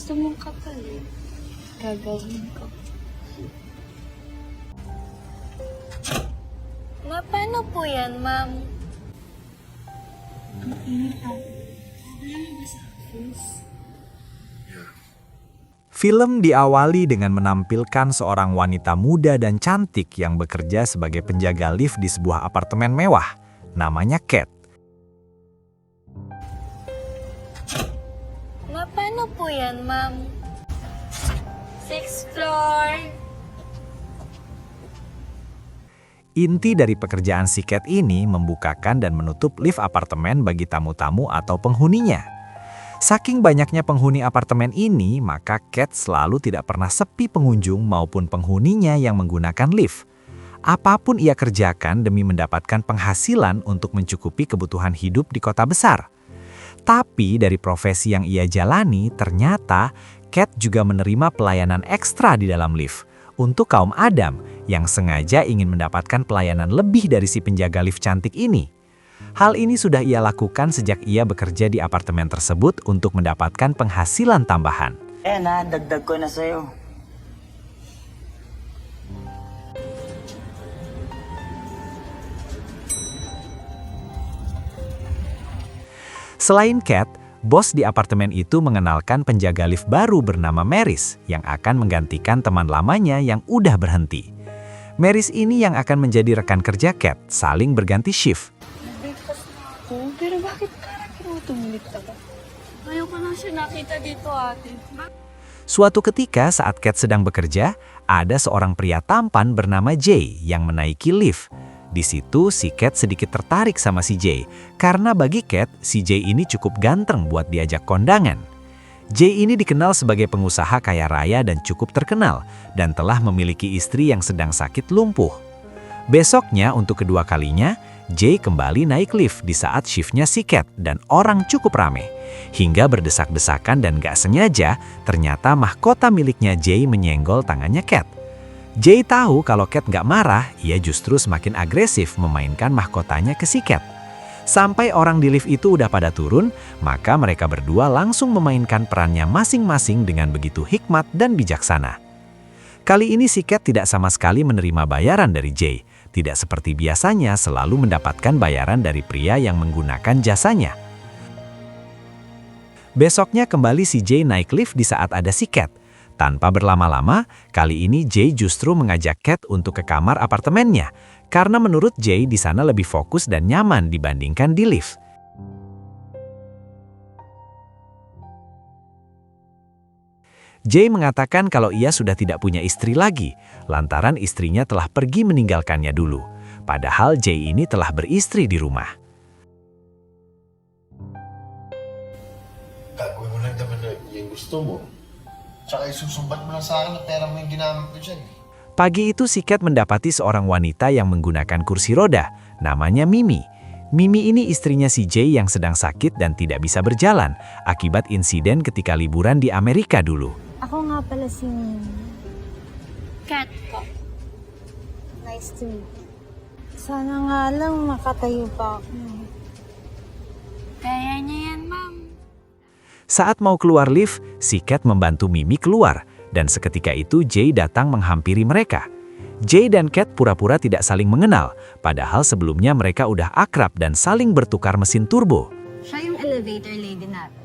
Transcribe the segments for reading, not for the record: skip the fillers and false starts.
gusto mong kapalit, gagawin ko. Paano po yan, ma'am? Ang init ate. Wala na ba sa office? Film diawali dengan menampilkan seorang wanita muda dan cantik yang bekerja sebagai penjaga lift di sebuah apartemen mewah. Namanya Kat. Paano po yan, ma'am? 6th floor. Inti dari pekerjaan si Kat ini membukakan dan menutup lift apartemen bagi tamu-tamu atau penghuninya. Saking banyaknya penghuni apartemen ini, maka Kat selalu tidak pernah sepi pengunjung maupun penghuninya yang menggunakan lift. Apapun ia kerjakan demi mendapatkan penghasilan untuk mencukupi kebutuhan hidup di kota besar. Tapi dari profesi yang ia jalani, ternyata Kat juga menerima pelayanan ekstra di dalam lift untuk kaum Adam yang sengaja ingin mendapatkan pelayanan lebih dari si penjaga lift cantik ini. Hal ini sudah ia lakukan sejak ia bekerja di apartemen tersebut untuk mendapatkan penghasilan tambahan. Dagdag ko na sa'yo. Selain Kat, bos di apartemen itu mengenalkan penjaga lift baru bernama Maris yang akan menggantikan teman lamanya yang udah berhenti. Maris ini yang akan menjadi rekan kerja Kat, saling berganti shift. Nag-breakfast na ako, pero bakit parang kinutumilit ka ba? Ayaw ko na siya nakita dito, ate. Suatu ketika saat Kat sedang bekerja, ada seorang pria tampan bernama Jay yang menaiki lift. Di situ si Kat sedikit tertarik sama si Jay, karena bagi Kat, si Jay ini cukup ganteng buat diajak kondangan. Jay ini dikenal sebagai pengusaha kaya raya dan cukup terkenal, dan telah memiliki istri yang sedang sakit lumpuh. Besoknya untuk kedua kalinya, Jay kembali naik lift di saat shiftnya si Kat dan orang cukup rame. Hingga berdesak-desakan dan gak sengaja, ternyata mahkota miliknya Jay menyenggol tangannya Kat. Jay tahu kalau Kat gak marah, ia justru semakin agresif memainkan mahkotanya ke si Kat. Sampai orang di lift itu udah pada turun, maka mereka berdua langsung memainkan perannya masing-masing dengan begitu hikmat dan bijaksana. Kali ini si Kat tidak sama sekali menerima bayaran dari Jay, tidak seperti biasanya selalu mendapatkan bayaran dari pria yang menggunakan jasanya. Besoknya kembali si Jay naik lift di saat ada si Kat. Tanpa berlama-lama, kali ini Jay justru mengajak Kat untuk ke kamar apartemennya, karena menurut Jay di sana lebih fokus dan nyaman dibandingkan di lift. Jay mengatakan kalau ia sudah tidak punya istri lagi, lantaran istrinya telah pergi meninggalkannya dulu. Padahal Jay ini telah beristri di rumah. Gagawin mo lang naman yung gusto mo. Tsaka isusumbat mo lang sa akin na pera mo yung ginamit mo dyan. Pagi itu si Kat mendapati seorang wanita yang menggunakan kursi roda, namanya Mimi. Mimi ini istrinya si Jay yang sedang sakit dan tidak bisa berjalan, akibat insiden ketika liburan di Amerika dulu. Ako nga pala si Mimi. Kat ko. Nice to meet you. Sana nga lang makatayo pa ako. Kaya niya yan, ma'am. Saat mau keluar lift, si Kat membantu Mimi keluar, dan seketika itu Jay datang menghampiri mereka. Jay dan Kat pura-pura tidak saling mengenal, padahal sebelumnya mereka udah akrab dan saling bertukar mesin turbo. Siya yung elevator lady natin.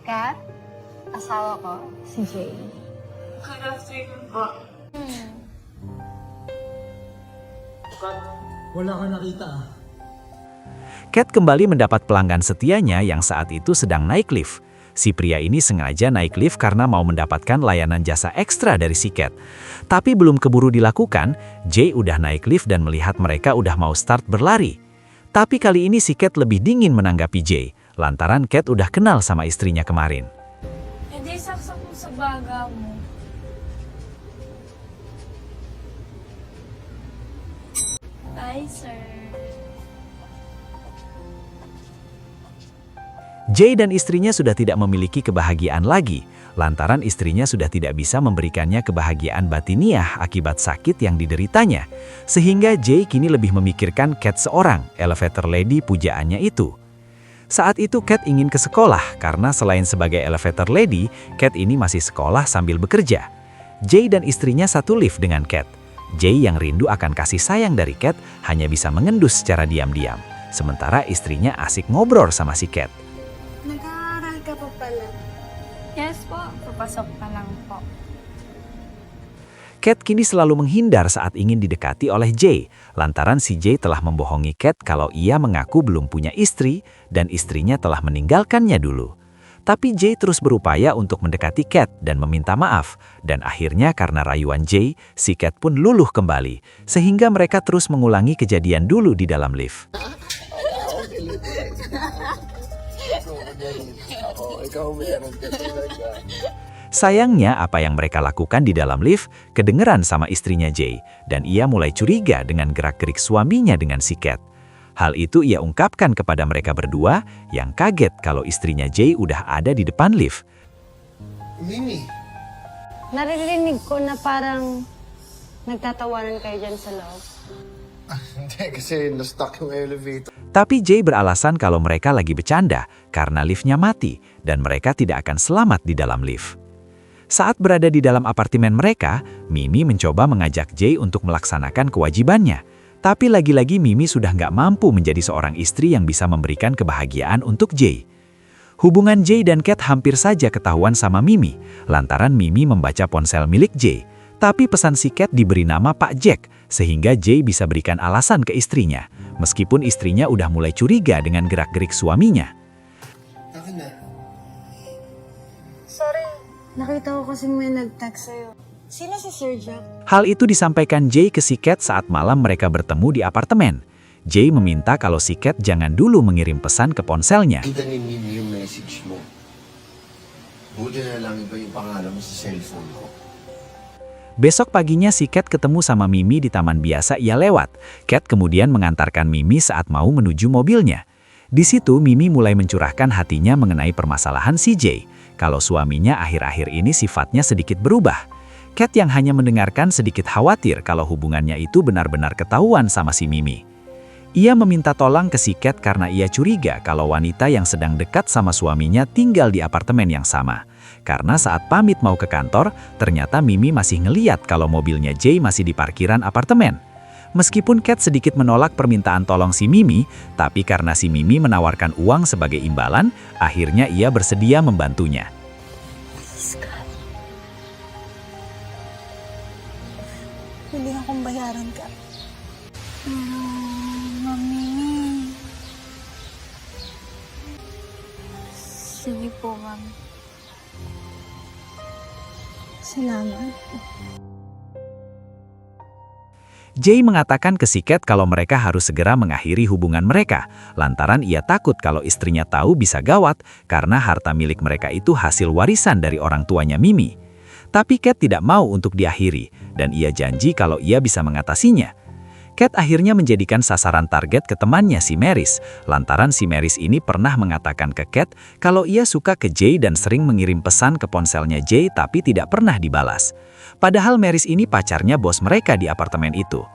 Kat, asawa ko, si Jay. Good afternoon po. Wala ka nakita ah. Kat kembali mendapat pelanggan setianya yang saat itu sedang naik lift. Si pria ini sengaja naik lift karena mau mendapatkan layanan jasa ekstra dari si Kat. Tapi belum keburu dilakukan, Jay udah naik lift dan melihat mereka udah mau start berlari. Tapi kali ini si Kat lebih dingin menanggapi Jay, lantaran Kat udah kenal sama istrinya kemarin. Hindi saksak mo sa baga mo. Bye, sir. Jay dan istrinya sudah tidak memiliki kebahagiaan lagi, lantaran istrinya sudah tidak bisa memberikannya kebahagiaan batiniah akibat sakit yang dideritanya. Sehingga Jay kini lebih memikirkan Kat seorang, elevator lady pujaannya itu. Saat itu Cat ingin ke sekolah karena selain sebagai elevator lady, Cat ini masih sekolah sambil bekerja. Jay dan istrinya satu lift dengan Cat. Jay yang rindu akan kasih sayang dari Cat hanya bisa mengendus secara diam-diam. Sementara istrinya asik ngobrol sama si Cat. Nag-aaral ka pa pala. Yes po, papasok pa lang po. Cat kini selalu menghindar saat ingin didekati oleh Jay, lantaran si Jay telah membohongi Cat kalau ia mengaku belum punya istri dan istrinya telah meninggalkannya dulu. Tapi Jay terus berupaya untuk mendekati Cat dan meminta maaf, dan akhirnya karena rayuan Jay, si Cat pun luluh kembali, sehingga mereka terus mengulangi kejadian dulu di dalam lift. Sayangnya apa yang mereka lakukan di dalam lift kedengeran sama istrinya Jay, dan ia mulai curiga dengan gerak-gerik suaminya dengan si Cat. Hal itu ia ungkapkan kepada mereka berdua yang kaget kalau istrinya Jay udah ada di depan lift. Mimi, Naririnig ko na parang nagtatawanan kayo dyan sa loob. hindi kasi na-stuck yung elevator. Tapi Jay beralasan kalau mereka lagi bercanda karena liftnya mati dan mereka tidak akan selamat di dalam lift. Saat berada di dalam apartemen mereka, Mimi mencoba mengajak Jay untuk melaksanakan kewajibannya. Tapi lagi-lagi Mimi sudah nggak mampu menjadi seorang istri yang bisa memberikan kebahagiaan untuk Jay. Hubungan Jay dan Cat hampir saja ketahuan sama Mimi, lantaran Mimi membaca ponsel milik Jay. Tapi pesan si Cat diberi nama Pak Jack, sehingga Jay bisa berikan alasan ke istrinya, meskipun istrinya udah mulai curiga dengan gerak-gerik suaminya. Akin na. Sorry, nakita ko kasing may nag-text sa'yo. Sino si Sir Jack? Hal itu disampaikan Jay ke si Cat saat malam mereka bertemu di apartemen. Jay meminta kalau si Cat jangan dulu mengirim pesan ke ponselnya. Kita ni Mimi yung message mo. Buti na lang iba yung pangalan mo sa cellphone ko. Besok paginya si Cat ketemu sama Mimi di taman biasa ia lewat. Cat kemudian mengantarkan Mimi saat mau menuju mobilnya. Di situ Mimi mulai mencurahkan hatinya mengenai permasalahan si Jay. Kalau suaminya akhir-akhir ini sifatnya sedikit berubah. Cat yang hanya mendengarkan sedikit khawatir kalau hubungannya itu benar-benar ketahuan sama si Mimi. Ia meminta tolong ke si Cat karena ia curiga kalau wanita yang sedang dekat sama suaminya tinggal di apartemen yang sama. Karena saat pamit mau ke kantor, ternyata Mimi masih ngeliat kalau mobilnya Jay masih di parkiran apartemen. Meskipun Cat sedikit menolak permintaan tolong si Mimi, tapi karena si Mimi menawarkan uang sebagai imbalan, akhirnya ia bersedia membantunya. Pwede akong bayaran ka. Mami. Sige po, ma'am. Salamat. Jay mengatakan ke si Cat kalau mereka harus segera mengakhiri hubungan mereka, lantaran ia takut kalau istrinya tahu bisa gawat karena harta milik mereka itu hasil warisan dari orang tuanya Mimi. Tapi Cat tidak mau untuk diakhiri, dan ia janji kalau ia bisa mengatasinya. Cat akhirnya menjadikan sasaran target ke temannya si Maris, lantaran si Maris ini pernah mengatakan ke Cat kalau ia suka ke Jay dan sering mengirim pesan ke ponselnya Jay tapi tidak pernah dibalas. Padahal Maris ini pacarnya bos mereka di apartemen itu.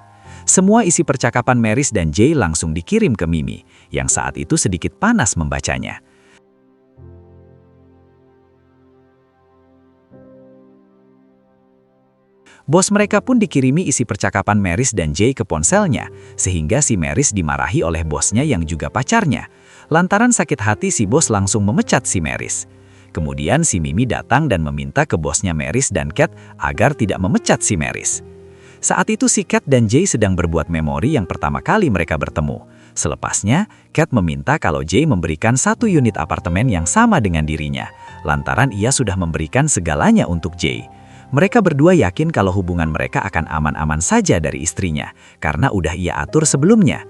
Semua isi percakapan Maris dan Jay langsung dikirim ke Mimi, yang saat itu sedikit panas membacanya. Bos mereka pun dikirimi isi percakapan Maris dan Jay ke ponselnya, sehingga si Maris dimarahi oleh bosnya yang juga pacarnya. Lantaran sakit hati si bos langsung memecat si Maris. Kemudian si Mimi datang dan meminta ke bosnya Maris dan Cat agar tidak memecat si Maris. Saat itu si Cat dan Jay sedang berbuat memori yang pertama kali mereka bertemu. Selepasnya, Cat meminta kalau Jay memberikan satu unit apartemen yang sama dengan dirinya, lantaran ia sudah memberikan segalanya untuk Jay. Mereka berdua yakin kalau hubungan mereka akan aman-aman saja dari istrinya, karena udah ia atur sebelumnya.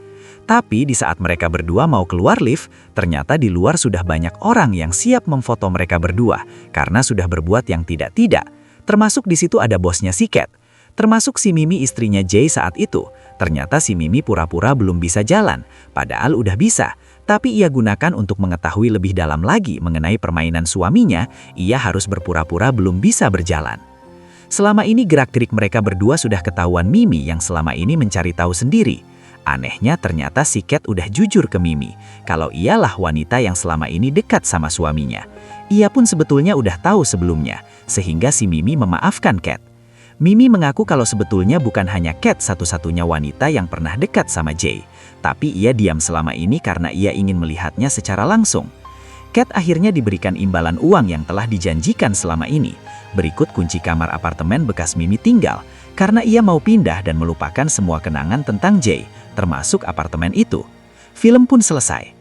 Tapi di saat mereka berdua mau keluar lift, ternyata di luar sudah banyak orang yang siap memfoto mereka berdua, karena sudah berbuat yang tidak-tidak. Termasuk di situ ada bosnya si Cat. Termasuk si Mimi istrinya Jay saat itu. Ternyata si Mimi pura-pura belum bisa jalan, padahal udah bisa. Tapi ia gunakan untuk mengetahui lebih dalam lagi mengenai permainan suaminya, ia harus berpura-pura belum bisa berjalan. Selama ini gerak-gerik mereka berdua sudah ketahuan Mimi yang selama ini mencari tahu sendiri. Anehnya ternyata si Cat udah jujur ke Mimi, kalau ialah wanita yang selama ini dekat sama suaminya. Ia pun sebetulnya udah tahu sebelumnya, sehingga si Mimi memaafkan Cat. Mimi mengaku kalau sebetulnya bukan hanya Cat satu-satunya wanita yang pernah dekat sama Jay, tapi ia diam selama ini karena ia ingin melihatnya secara langsung. Cat akhirnya diberikan imbalan uang yang telah dijanjikan selama ini. Berikut kunci kamar apartemen bekas Mimi tinggal, karena ia mau pindah dan melupakan semua kenangan tentang Jay, termasuk apartemen itu. Film pun selesai.